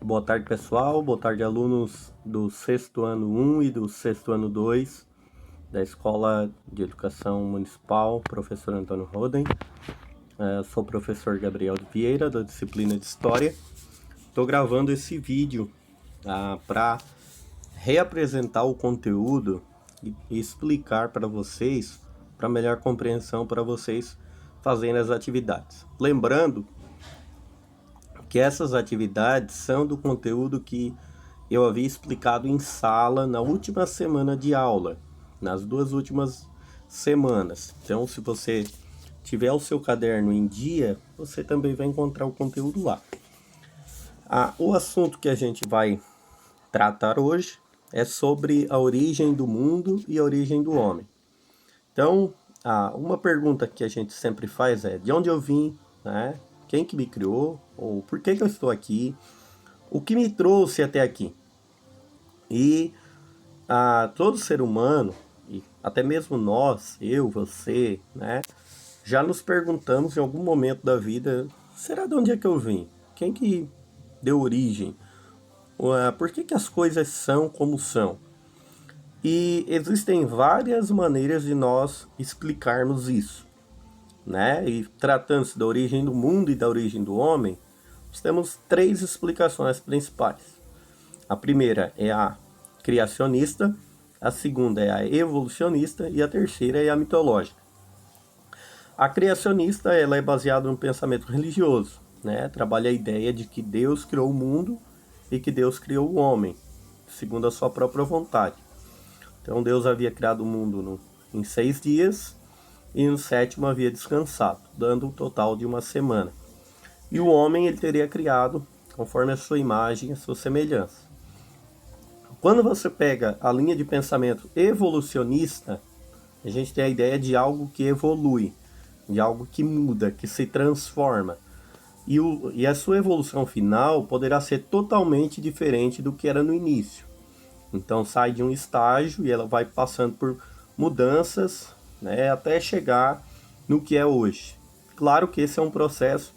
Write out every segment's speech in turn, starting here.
Boa tarde, pessoal. Boa tarde, alunos do sexto ano 1 e do sexto ano 2 da Escola de Educação Municipal, professor Antônio Roden. Eu sou o professor Gabriel Vieira, da disciplina de História. Estou gravando esse vídeo para reapresentar o conteúdo e explicar para vocês, para melhor compreensão para vocês fazendo as atividades. Lembrando que essas atividades são do conteúdo que eu havia explicado em sala na última semana de aula, nas duas últimas semanas. Então, se você tiver o seu caderno em dia, você também vai encontrar o conteúdo lá. O assunto que a gente vai tratar hoje é sobre a origem do mundo e a origem do homem. Então, uma pergunta que a gente sempre faz é: de onde eu vim, né? Quem que me criou? Ou por que eu estou aqui? O que me trouxe até aqui? E todo ser humano, e até mesmo nós, eu, você, né, já nos perguntamos em algum momento da vida: será de onde é que eu vim? Quem que deu origem? Por que as coisas são como são? E existem várias maneiras de nós explicarmos isso, né? E tratando-se da origem do mundo e da origem do homem, nós temos três explicações principais. A primeira é a criacionista, a segunda é a evolucionista e a terceira é a mitológica. A criacionista ela é baseada no pensamento religioso, né? Trabalha a ideia de que Deus criou o mundo e que Deus criou o homem, segundo a sua própria vontade. Então Deus havia criado o mundo em 6 dias e no sétimo havia descansado, dando um total de uma semana. E o homem ele teria criado conforme a sua imagem e a sua semelhança. Quando você pega a linha de pensamento evolucionista, a gente tem a ideia de algo que evolui, de algo que muda, que se transforma. E a sua evolução final poderá ser totalmente diferente do que era no início. Então sai de um estágio e ela vai passando por mudanças, né, até chegar no que é hoje. Claro que esse é um processo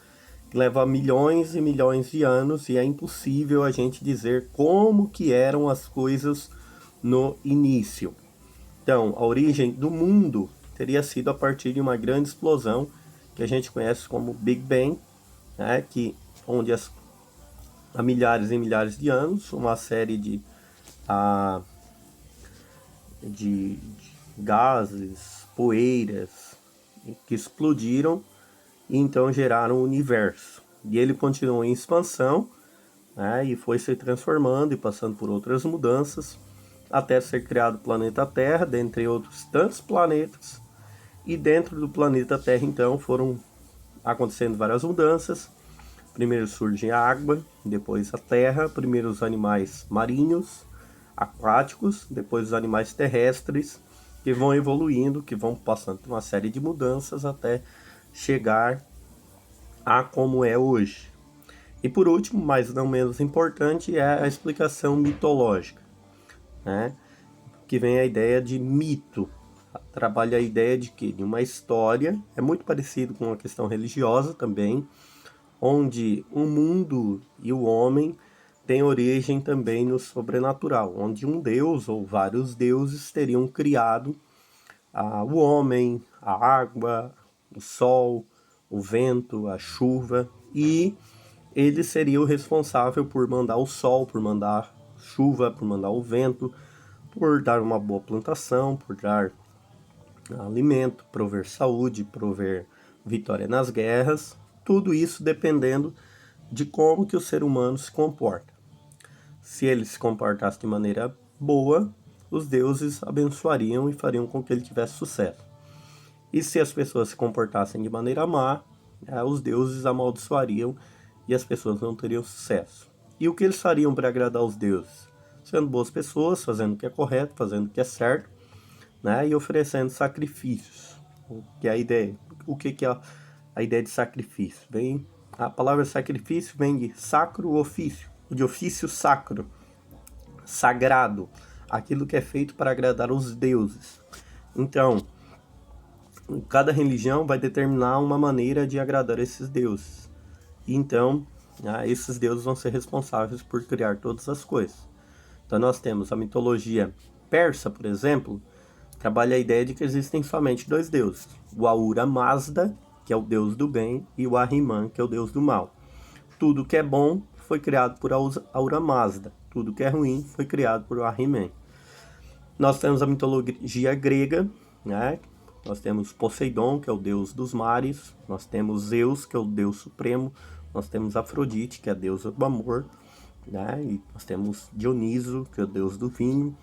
que leva milhões e milhões de anos e é impossível a gente dizer como que eram as coisas no início. Então, a origem do mundo teria sido a partir de uma grande explosão que a gente conhece como Big Bang, né, onde há milhares e milhares de anos, uma série a, de gases, poeiras que explodiram e então geraram o universo. E ele continuou em expansão, né, e foi se transformando e passando por outras mudanças até ser criado o planeta Terra, dentre outros tantos planetas. E dentro do planeta Terra, então, foram acontecendo várias mudanças. Primeiro surge a água, depois a terra, primeiro os animais marinhos, aquáticos, depois os animais terrestres, que vão evoluindo, que vão passando por uma série de mudanças até chegar a como é hoje. E por último, mas não menos importante, é a explicação mitológica, né? Que vem a ideia de mito. Trabalha a ideia de que de uma história, é muito parecido com a questão religiosa também, onde o mundo e o homem têm origem também no sobrenatural, onde um deus ou vários deuses teriam criado o homem, a água, o sol, o vento, a chuva, e ele seria o responsável por mandar o sol, por mandar chuva, por mandar o vento, por dar uma boa plantação, por dar alimento, prover saúde, prover vitória nas guerras, tudo isso dependendo de como que o ser humano se comporta. Se ele se comportasse de maneira boa, os deuses abençoariam e fariam com que ele tivesse sucesso. E se as pessoas se comportassem de maneira má, os deuses amaldiçoariam e as pessoas não teriam sucesso. E o que eles fariam para agradar os deuses? Sendo boas pessoas, fazendo o que é correto, fazendo o que é certo, né? E oferecendo sacrifícios. Que é a ideia. O que é a ideia de sacrifício? A palavra sacrifício vem de sacro ofício, de ofício sacro, sagrado, aquilo que é feito para agradar os deuses. Então, cada religião vai determinar uma maneira de agradar esses deuses. Então, esses deuses vão ser responsáveis por criar todas as coisas. Então nós temos a mitologia persa, por exemplo, trabalha a ideia de que existem somente dois deuses, o Ahura Mazda, que é o deus do bem, e o Ahriman, que é o deus do mal. Tudo que é bom foi criado por Ahura Mazda, tudo que é ruim foi criado por Ahriman. Nós temos a mitologia grega, né? Nós temos Poseidon, que é o deus dos mares, nós temos Zeus, que é o deus supremo, nós temos Afrodite, que é a deusa do amor, né? E nós temos Dioniso, que é o deus do vinho,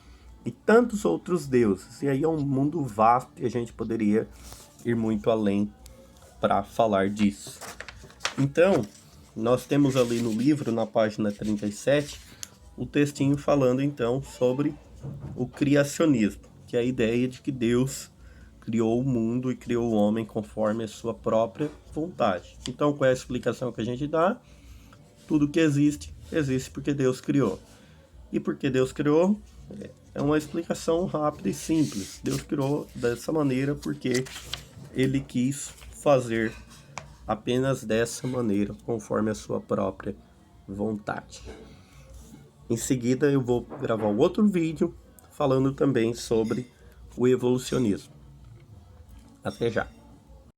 e tantos outros deuses. E aí é um mundo vasto e a gente poderia ir muito além para falar disso. Então, nós temos ali no livro, na página 37, o textinho falando então sobre o criacionismo, que é a ideia de que Deus criou o mundo e criou o homem conforme a sua própria vontade. Então, qual é a explicação que a gente dá? Tudo que existe, existe porque Deus criou. E porque Deus criou, é uma explicação rápida e simples. Deus criou dessa maneira porque Ele quis fazer apenas dessa maneira, conforme a sua própria vontade. Em seguida eu vou gravar um outro vídeo falando também sobre o evolucionismo. Até já!